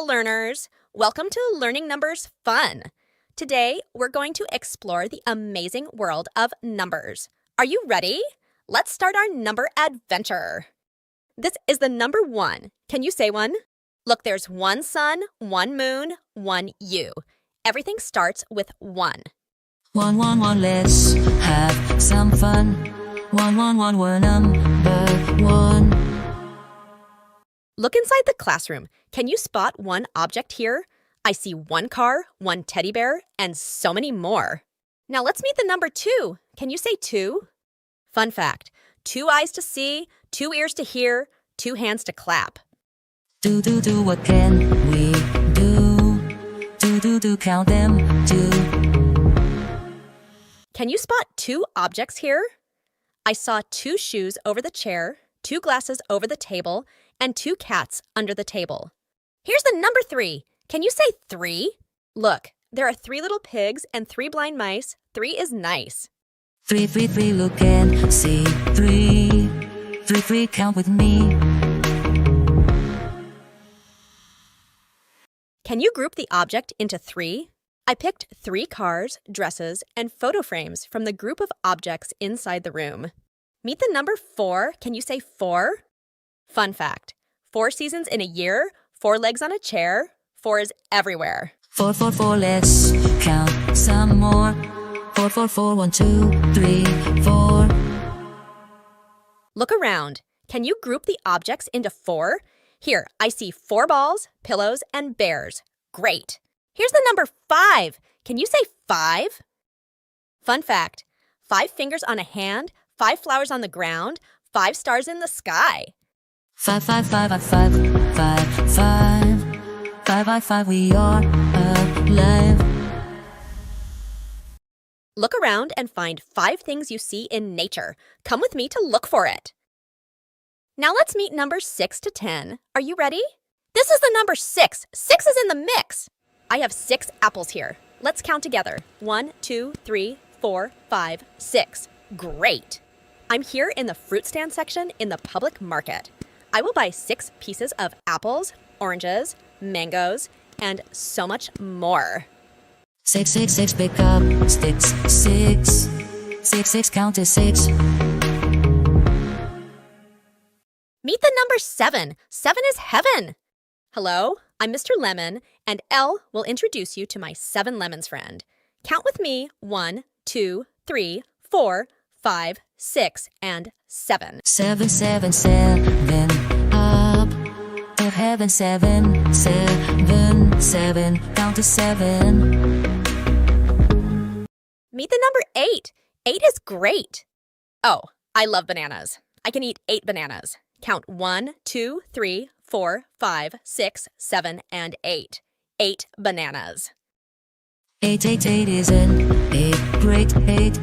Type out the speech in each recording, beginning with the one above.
Hello, learners! Welcome to Learning Numbers Fun! Today, we're going to explore the amazing world of numbers. Are you ready? Let's start our number adventure. This is the number 1. Can you say one? Look, there's one sun, one moon, one you. Everything starts with 1. 1, 1, 1, let's have some fun. 1, 1, 1, we're number 1. Look inside the classroom. Can you spot one object here? I see one car, one teddy bear, and so many more. Now let's meet the number 2. Can you say 2? Fun fact, 2 eyes to see, 2 ears to hear, 2 hands to clap. Do, what can we do? Do, count them, do. Can you spot 2 objects here? I saw 2 shoes over the chair, 2 glasses over the table, and 2 cats under the table. Here's the number 3. Can you say 3? Look, there are 3 little pigs and 3 blind mice. 3 is nice. 3, look and see. 3, 3, count with me. Can you group the object into 3? I picked 3 cars, dresses, and photo frames from the group of objects inside the room. Meet the number 4. Can you say 4? Fun fact, 4 seasons in a year, 4 legs on a chair, 4 is everywhere. 4, let's count some more. 4, 1, 2, 3, 4. Look around. Can you group the objects into 4? Here, I see 4 balls, pillows, and bears. Great. Here's the number 5. Can you say 5? Fun fact, 5 fingers on a hand, 5 flowers on the ground, 5 stars in the sky. 5, we are alive. Look around and find 5 things you see in nature. Come with me to look for it. Now let's meet numbers 6 to 10. Are you ready? This is the number 6. 6 is in the mix. I have 6 apples here. Let's count together. 1, 2, 3, 4, 5, 6. Great. I'm here in the fruit stand section in the public market. I will buy 6 pieces of apples, oranges, mangoes, and so much more. 6, pick up sticks. 6, count to 6. Meet the number 7. 7 is heaven. Hello, I'm Mr. Lemon, and Elle will introduce you to my 7 lemons friend. Count with me 1, 2, 3, 4, 5, 6, and 7. 7, up to heaven. 7, count to 7. Meet the number 8. 8 is great. Oh, I love bananas. I can eat 8 bananas. Count 1, 2, 3, 4, 5, 6, 7, and 8. 8 bananas. 8 is a great 8.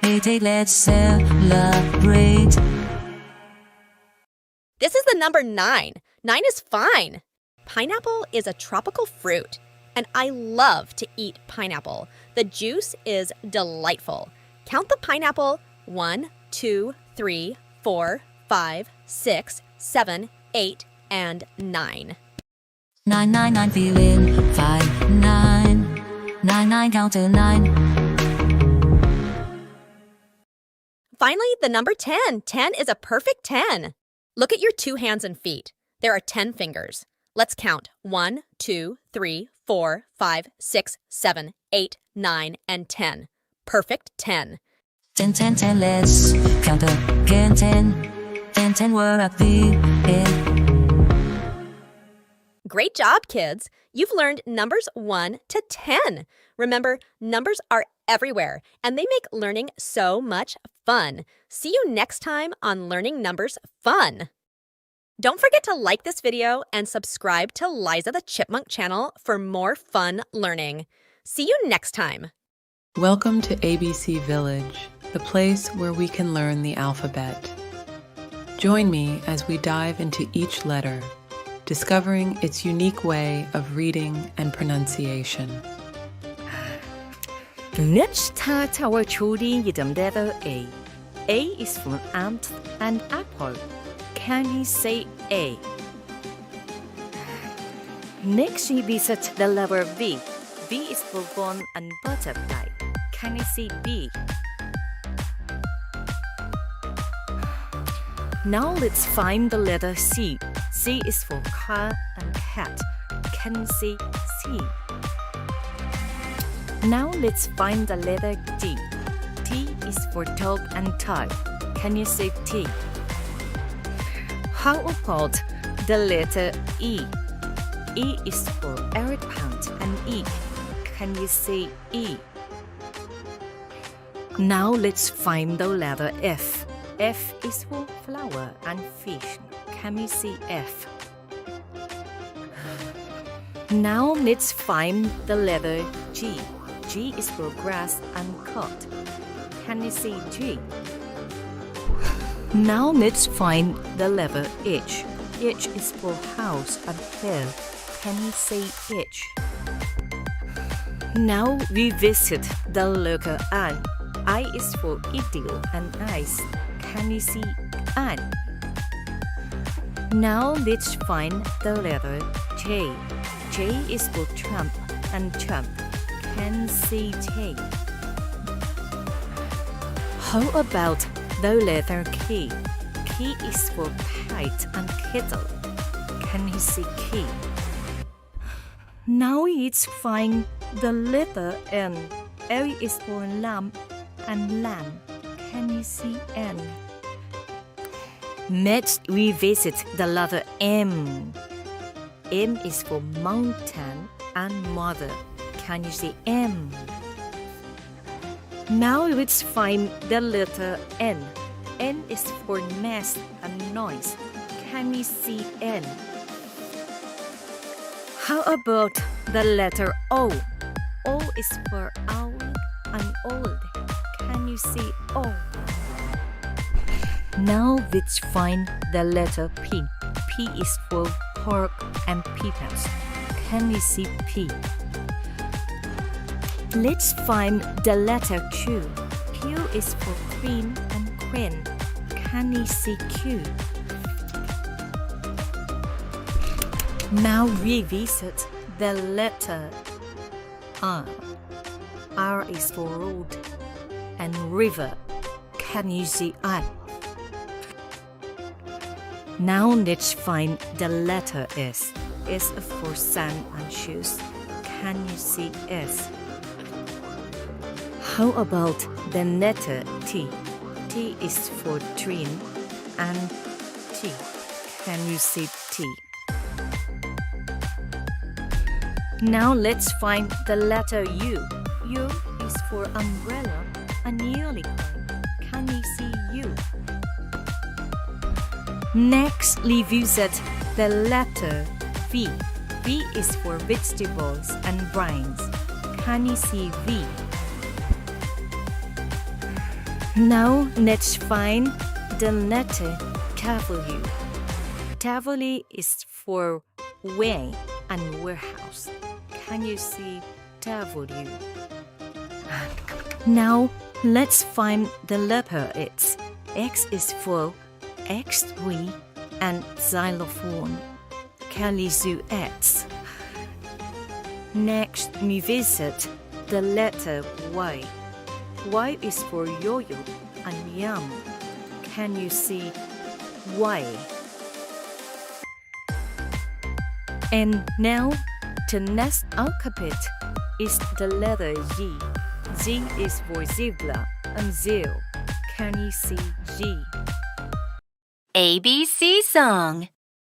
8, let's celebrate. This is the number 9. 9 is fine. Pineapple is a tropical fruit, and I love to eat pineapple. The juice is delightful. Count the pineapple. 1, 2, 3, 4, 5, 6, 7, 8, and 9. 9, feeling fine. 9, count to 9. Finally, the number 10. 10 is a perfect 10. Look at your 2 hands and feet. There are 10 fingers. Let's count 1, 2, 3, 4, 5, 6, 7, 8, 9, and 10. Perfect 10. 10, let's count again. 10, we're at the end. Great job, kids. You've learned numbers 1 to 10. Remember, numbers are everywhere, and they make learning so much fun. See you next time on Learning Numbers Fun. Don't forget to like this video and subscribe to Liza the Chipmunk channel for more fun learning. See you next time. Welcome to ABC Village, the place where we can learn the alphabet. Join me as we dive into each letter, discovering its unique way of reading and pronunciation. Let's start our journey with the letter A. A is for ant and apple. Can you say A? Next, we visit the letter V. V is for bone and butterfly. Can you see B? Now let's find the letter C. C is for car and cat. Can you see C? Now let's find the letter T. T is for dog and tie. Can you see T? How about the letter E? E is for elephant and E. Can you see E? Now let's find the letter F. F is for flower and fish. Can you see F? Now let's find the letter G. G is for grass and coat. Can you see G? Now let's find the letter H. H is for house and hill. Can you see H? Now we visit the letter I. I is for idiot and ice. Can you see I? Now let's find the letter J. J is for trump and chump. Can you see J? How about the letter K? K is for kite and kettle. Can you see K? Now let's find the letter N. L is for lamb and lamb. Can you see N? Next, we visit the letter M. M is for mountain and mother. Can you see M? Now let's find the letter N. N is for nest and noise. Can you see N? How about the letter O? O is for owl and old. Can you see O? Now let's find the letter P. P is for pork and peanuts. Can you see P? Let's find the letter Q. Q is for queen and queen. Can you see Q? Now revisit the letter R. R is for road and river. Can you see R? Now let's find the letter S. S is for sun and shoes. Can you see S? How about the letter T? T is for train and T. Can you see T? Now let's find the letter U. U is for umbrella and unicorn. Can you see U? Next, we visit the letter V. V is for vegetables and brains. Can you see V? Now let's find the letter W. W is for way and warehouse. Can you see W? Now let's find the letter X. X is for X3 and xylophone. Can you see X? Next, we visit the letter Y. Y is for yo-yo and yum. Can you see Y? And now, the next alphabet is the letter Z. Z is for zebra and zeal. Can you see G? ABC song.